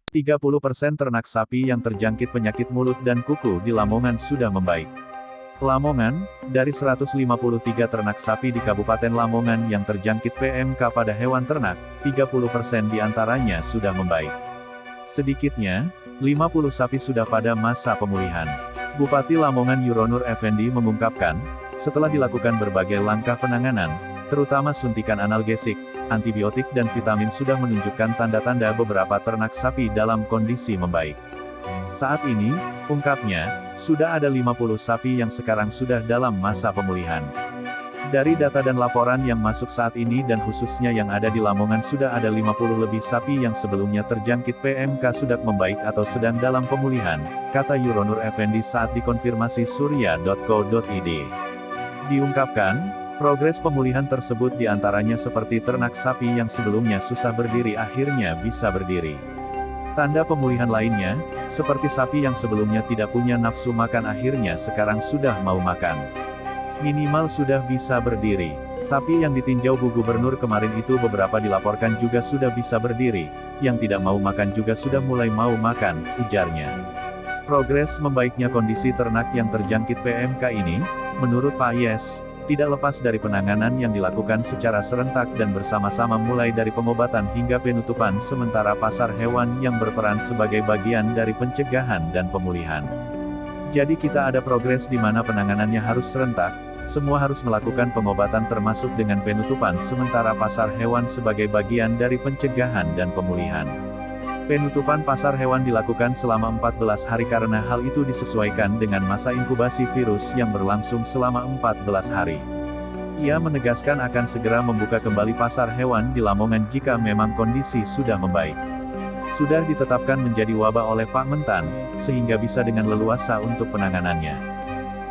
30% ternak sapi yang terjangkit penyakit mulut dan kuku di Lamongan sudah membaik. Lamongan, dari 153 ternak sapi di Kabupaten Lamongan yang terjangkit PMK pada hewan ternak, 30% diantaranya sudah membaik. Sedikitnya, 50 sapi sudah pada masa pemulihan. Bupati Lamongan Yuronur Effendi mengungkapkan, setelah dilakukan berbagai langkah penanganan, terutama suntikan analgesik, antibiotik dan vitamin sudah menunjukkan tanda-tanda beberapa ternak sapi dalam kondisi membaik. Saat ini, ungkapnya, sudah ada 50 sapi yang sekarang sudah dalam masa pemulihan. Dari data dan laporan yang masuk saat ini dan khususnya yang ada di Lamongan sudah ada 50 lebih sapi yang sebelumnya terjangkit PMK sudah membaik atau sedang dalam pemulihan, kata Yuronur Effendi saat dikonfirmasi surya.co.id. Diungkapkan, progres pemulihan tersebut diantaranya seperti ternak sapi yang sebelumnya susah berdiri akhirnya bisa berdiri. Tanda pemulihan lainnya, seperti sapi yang sebelumnya tidak punya nafsu makan akhirnya sekarang sudah mau makan. Minimal sudah bisa berdiri. Sapi yang ditinjau Bu Gubernur kemarin itu beberapa dilaporkan juga sudah bisa berdiri, yang tidak mau makan juga sudah mulai mau makan, ujarnya. Progres membaiknya kondisi ternak yang terjangkit PMK ini, menurut Pak Yes, tidak lepas dari penanganan yang dilakukan secara serentak dan bersama-sama mulai dari pengobatan hingga penutupan sementara pasar hewan yang berperan sebagai bagian dari pencegahan dan pemulihan. Jadi kita ada progres di mana penanganannya harus serentak, semua harus melakukan pengobatan termasuk dengan penutupan sementara pasar hewan sebagai bagian dari pencegahan dan pemulihan. Penutupan pasar hewan dilakukan selama 14 hari karena hal itu disesuaikan dengan masa inkubasi virus yang berlangsung selama 14 hari. Ia menegaskan akan segera membuka kembali pasar hewan di Lamongan jika memang kondisi sudah membaik. Sudah ditetapkan menjadi wabah oleh Pak Mentan, sehingga bisa dengan leluasa untuk penanganannya.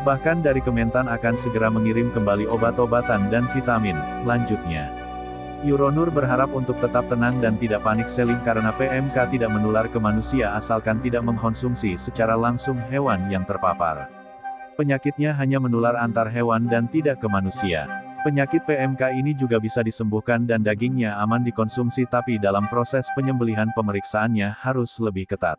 Bahkan dari Kementan akan segera mengirim kembali obat-obatan dan vitamin, lanjutnya. Yuronur berharap untuk tetap tenang dan tidak panik selling karena PMK tidak menular ke manusia asalkan tidak mengkonsumsi secara langsung hewan yang terpapar. Penyakitnya hanya menular antar hewan dan tidak ke manusia. Penyakit PMK ini juga bisa disembuhkan dan dagingnya aman dikonsumsi tapi dalam proses penyembelihan pemeriksaannya harus lebih ketat.